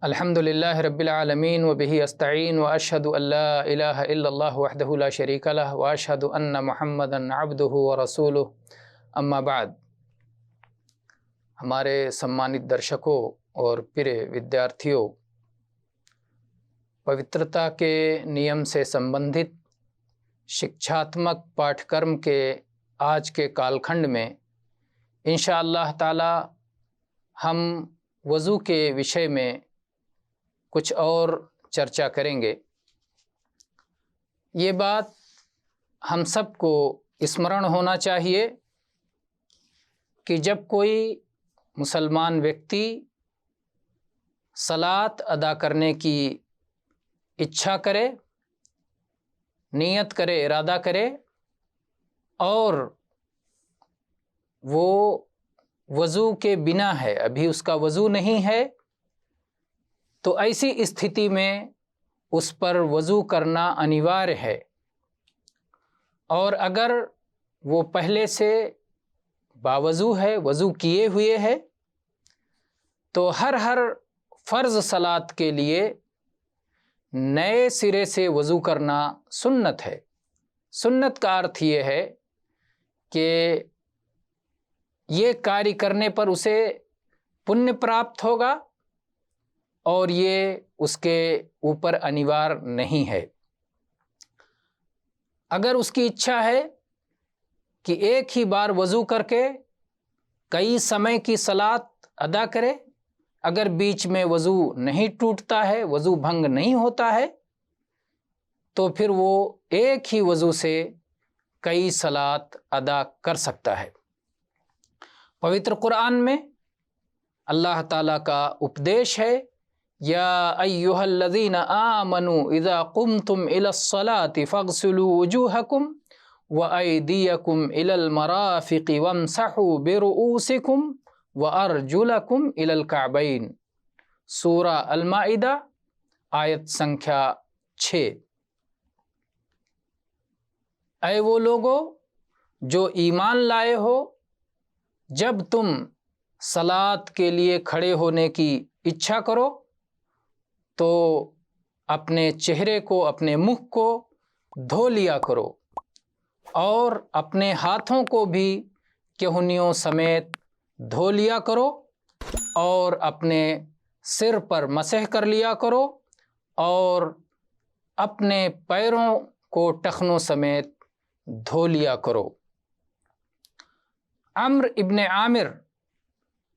الحمدللہ رب العالمین وبہ استعین واشہد ان لا الہ الا اللہ وحدہ لا شریک لہ واشہد ان محمدا عبدہ ورسولہ اما بعد۔ ہمارے سمانت درشکوں اور پیارے ودیارتھیوں، پوترتا کے نیم سے سمبندھت شکچھاتمک پاٹھ کرم کے آج کے کال کھنڈ میں انشاءاللہ تعالی ہم وضو کے وشے میں کچھ اور چرچا کریں گے۔ یہ بات ہم سب کو اسمرن ہونا چاہیے کہ جب کوئی مسلمان ویکتی صلاۃ ادا کرنے کی اچھا کرے، نیت کرے، ارادہ کرے اور وہ وضو کے بنا ہے، ابھی اس کا وضو نہیں ہے، تو ایسی استھتی میں اس پر وضو کرنا انیوار ہے۔ اور اگر وہ پہلے سے باوضو ہے، وضو کیے ہوئے ہے، تو ہر فرض صلاۃ کے لیے نئے سرے سے وضو کرنا سنت ہے۔ سنت کا ارتھ یہ ہے کہ یہ کاری کرنے پر اسے پنیہ پراپت ہوگا اور یہ اس کے اوپر انیوار نہیں ہے۔ اگر اس کی اچھا ہے کہ ایک ہی بار وضو کر کے کئی سمے کی صلاۃ ادا کرے، اگر بیچ میں وضو نہیں ٹوٹتا ہے، وضو بھنگ نہیں ہوتا ہے، تو پھر وہ ایک ہی وضو سے کئی صلاۃ ادا کر سکتا ہے۔ پوتر قرآن میں اللہ تعالیٰ کا اپدیش ہے، یا ایھا الذین آمنوا اذا قمتم الی الصلاۃ فاغسلوا وجوہکم وایدیکم الی المرافق وامسحوا برؤوسکم وارجلکم الی الکعبین۔ سورہ المائدہ آیت سنکھیا 6۔ اے وہ لوگو جو ایمان لائے ہو، جب تم صلاۃ کے لیے کھڑے ہونے کی اچھا کرو تو اپنے چہرے کو، اپنے منہ کو دھو لیا کرو اور اپنے ہاتھوں کو بھی کہنیوں سمیت دھو لیا کرو اور اپنے سر پر مسح کر لیا کرو اور اپنے پیروں کو ٹخنوں سمیت دھو لیا کرو۔ عمرو ابن عامر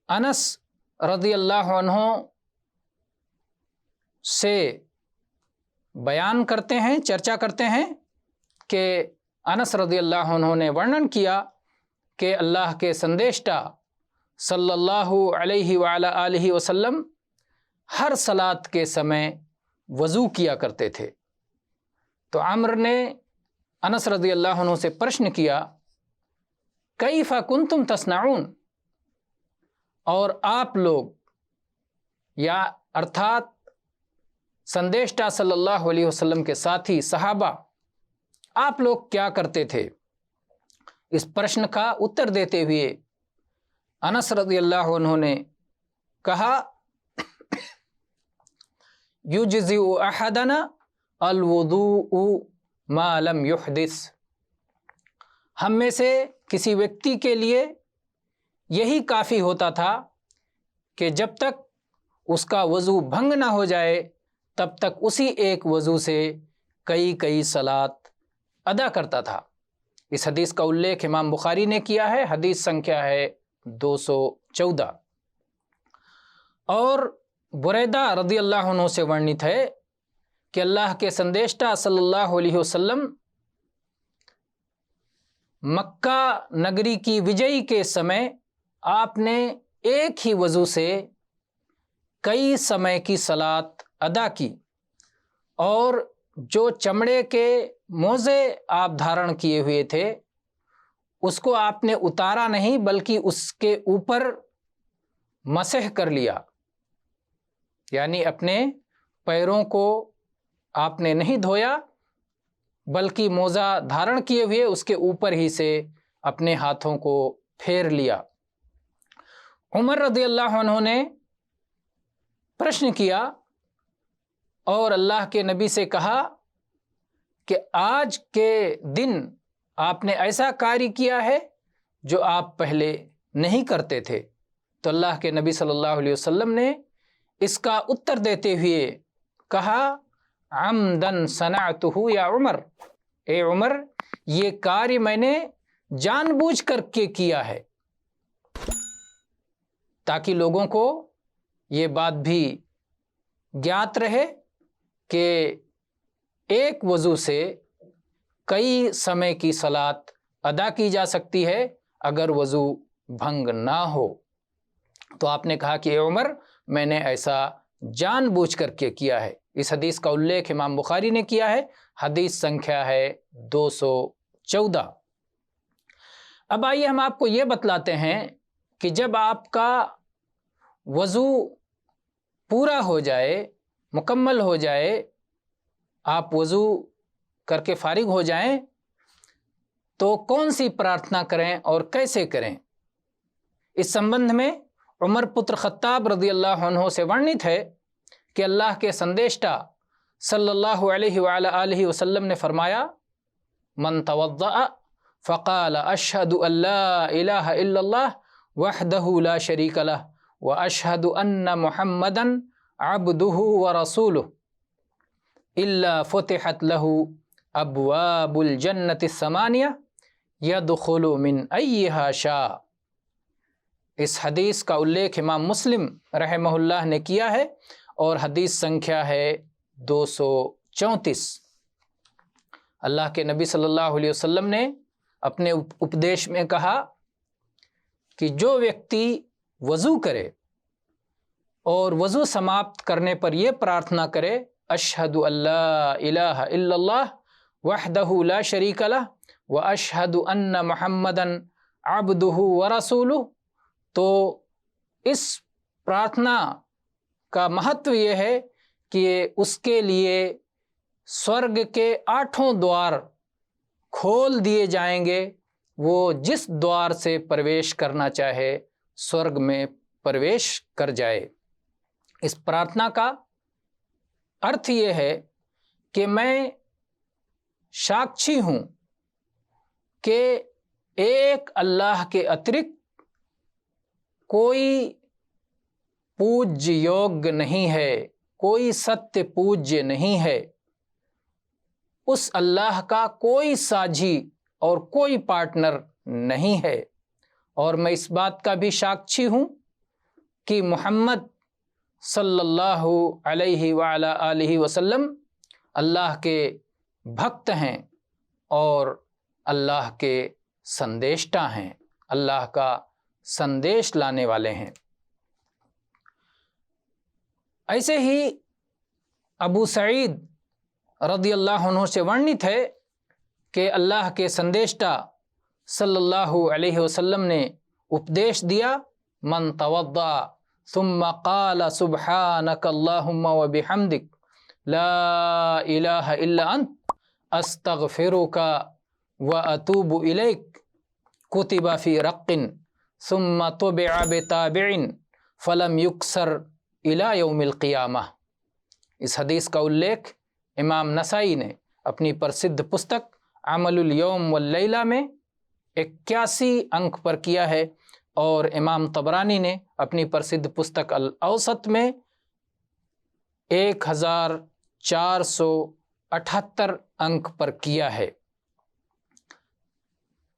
انس رضی اللہ عنہ سے بیان کرتے ہیں، چرچا کرتے ہیں کہ انس رضی اللہ عنہ نے ورنن کیا کہ اللہ کے سندیشٹا صلی اللہ علیہ وعلی آلہ وسلم ہر صلاۃ کے سمے وضو کیا کرتے تھے۔ تو عمرو نے انس رضی اللہ عنہ سے پرشن کیا، کیف کنتم تصنعون، اور آپ لوگ، یا ارتھات سندیشٹا صلی اللہ علیہ وسلم کے ساتھی صحابہ، آپ لوگ کیا کرتے تھے؟ اس پرشن کا اتر دیتے ہوئے انس رضی اللہ عنہ نے کہا، یجزئ احدنا الوضوء ما لم یحدث، ہم میں سے کسی ویکتی کے لیے یہی کافی ہوتا تھا کہ جب تک اس کا وضو بھنگ نہ ہو جائے تب تک اسی ایک وضو سے کئی صلاۃ ادا کرتا تھا۔ اس حدیث کا الیکھ امام بخاری نے کیا ہے، حدیث سنکھیا ہے 214۔ اور بریدہ رضی اللہ عنہ سے ورنت ہے کہ اللہ کے سندیشٹا صلی اللہ علیہ وسلم مکہ نگری کی وجئی کے سمے آپ نے ایک ہی وضو سے کئی سمے کی صلاۃ ادا کی، اور جو چمڑے کے موزے آپ دھارن کیے ہوئے تھے اس کو آپ نے اتارا نہیں بلکہ اس کے اوپر مسح کر لیا، یعنی اپنے پیروں کو آپ نے نہیں دھویا بلکہ موزہ دھارن کیے ہوئے اس کے اوپر ہی سے اپنے ہاتھوں کو پھیر لیا۔ عمر رضی اللہ عنہ نے प्रश्न किया और अल्लाह के नबी से कहा कि आज के दिन आपने ऐसा कार्य किया है जो आप पहले नहीं करते थे। तो अल्लाह के नबी सल्लल्लाहु अलैहि वसल्लम ने इसका उत्तर देते हुए कहा, अमदन सनातुहु या उमर, ए उमर, ये कार्य मैंने जानबूझ करके किया है, ताकि लोगों को ये बात भी ज्ञात रहे कि एक वज़ू से कई समय की सलात अदा की जा सकती है अगर वज़ू भंग ना हो। तो आपने कहा कि ए उमर, मैंने ऐसा जानबूझ करके किया है। इस हदीस का उल्लेख इमाम बुखारी ने किया है, हदीस संख्या है 214। अब आइए हम आपको ये बतलाते हैं कि जब आपका वज़ू पूरा हो जाए, मुकम्मल हो जाए, आप वज़ू करके फारिग हो जाएं, तो कौन सी प्रार्थना करें और कैसे करें। इस संबंध में उमर पुत्र खत्ताब रज़ी अल्लाह अन्हु से वर्णित है कि अल्लाह के संदेष्टा सल्लल्लाहु अलैहि वसल्लम ने फरमाया, मन तवद्दअ फ़क़ाल अशहदु अल्ला इलाहा इल्लल्लाह वहदहु ला शरीका लह व अशहदु अन्न मुहम्मदन अब्दुहु व रसूलुहु इल्ला फुतिहत लहु अब्वाबुल जन्नति समानिया यदखुलु मिन अय्यिहा शा। इस हदीस का उल्लेख इमाम मुस्लिम रहमहुल्लाह ने किया है और हदीस संख्या है 234। अल्लाह के नबी सल्लल्लाहु अलैहि वसल्लम ने अपने उपदेश में कहा कि जो व्यक्ति वज़ू करे और वज़ू समाप्त करने पर यह प्रार्थना करे, अशहदु अल्ला इलाहा इल्लल्लाह वहदहु ला शरीका लह व अशहदु अन्न मुहम्मदन अब्दुहु व रसूलुहु, तो इस प्रार्थना का महत्व यह है कि उसके लिए स्वर्ग के 8 द्वार खोल दिए जाएंगे। वो जिस द्वार से प्रवेश करना चाहे स्वर्ग में प्रवेश कर जाए। इस प्रार्थना का अर्थ ये है कि मैं साक्षी हूँ कि एक अल्लाह के अतिरिक्त कोई पूज्य योग्य नहीं है, कोई सत्य पूज्य नहीं है, उस अल्लाह का कोई साझी और कोई पार्टनर नहीं है। और मैं इस बात का भी साक्षी हूँ कि मोहम्मद सल्लल्लाहु अलैहि वाला आलिहि वसल्लम अल्लाह के भक्त हैं और अल्लाह के संदेष्टा हैं, अल्लाह का संदेश लाने वाले हैं। ऐसे ही अबू सईद रज़ियल्लाहु अन्हु से वर्णित है कि अल्लाह के संदेष्टा सल्लल्लाहु अलैहि वसल्लम ने उपदेश दिया, मन तवद्दा सुम्मा क़ाल सुब्हानक अल्लाहुम्मा व बिहम्दिक ला इलाहा इल्ला अंत अस्तग़फिरुका व अतूबु इलैक कुतिबा फ़ी रक़्क़िन सुम्मा तुबिअ बिताबिइन फ़लम युक्सर इला यौमिल क़ियामह। इस हदीस का उल्लेख इमाम नसाई ने अपनी प्रसिद्ध पुस्तक अमलुल यौम वल लैला में 81 अंक पर किया है और इमाम तबरानी ने अपनी प्रसिद्ध पुस्तक अल औसत में 1478 अंक पर किया है।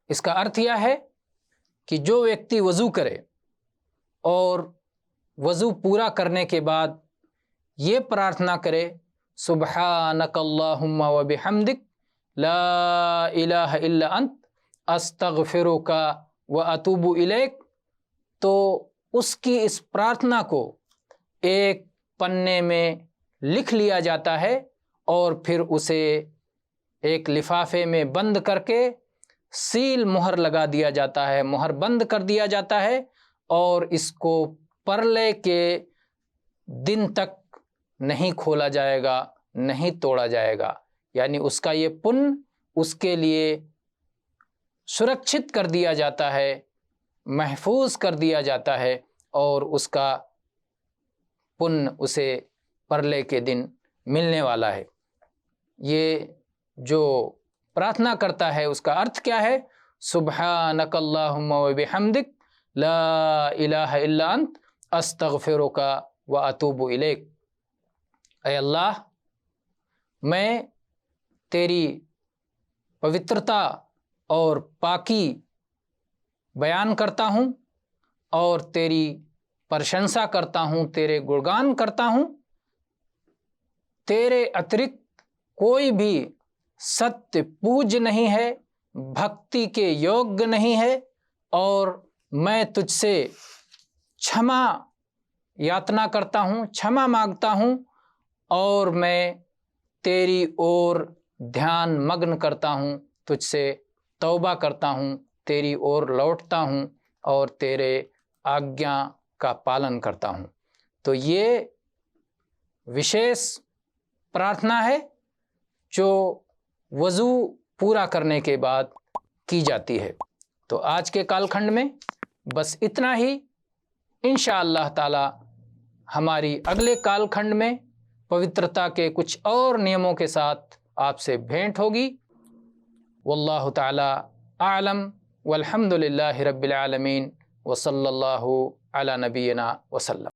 इसका अर्थ यह है कि जो व्यक्ति वज़ू करे और वज़ू पूरा करने के बाद ये प्रार्थना करे, सुब्हानक अल्लाहुम्मा व बिहम्दिक ला इलाहा इल्ला अंत अस्तग़फिरुका व अतूबु इलैक, तो उसकी इस प्रार्थना को एक पन्ने में लिख लिया जाता है और फिर उसे एक लिफाफे में बंद करके सील मुहर लगा दिया जाता है, मुहर बंद कर दिया जाता है और इसको परले के दिन तक नहीं खोला जाएगा, नहीं तोड़ा जाएगा। यानी उसका ये पुण्य उसके लिए सुरक्षित कर दिया जाता है, महफूज कर दिया जाता है और उसका पुण्य उसे परले के दिन मिलने वाला है। ये जो प्रार्थना करता है उसका अर्थ क्या है? सुब्हानक अल्लाहुम्मा व बिहम्दिक ला इलाहा इल्ला अंत अस्तगफिरुका व अतूबु इलैक। ऐ अल्लाह, मैं तेरी पवित्रता और पाकी बयान करता हूँ और तेरी प्रशंसा करता हूँ, तेरे गुणगान करता हूँ। तेरे अतिरिक्त कोई भी सत्य पूज्य नहीं है, भक्ति के योग्य नहीं है, और मैं तुझसे क्षमा यातना करता हूँ, क्षमा मांगता हूँ, और मैं तेरी ओर ध्यान मग्न करता हूँ, तुझसे तौबा करता हूँ, तेरी ओर लौटता हूँ और तेरे आज्ञा का पालन करता हूँ। तो ये विशेष प्रार्थना है जो वज़ू पूरा करने के बाद की जाती है। तो आज के कालखंड में बस इतना ही। इंशाअल्लाह ताला हमारी अगले कालखंड में पवित्रता के कुछ और नियमों के साथ आपसे भेंट होगी। वल्लाहु ताला आलम वल्हम्दुलिल्लाहि रब्बिल आलमीन व सल्लल्लाहु अला नबीना वसल्लम।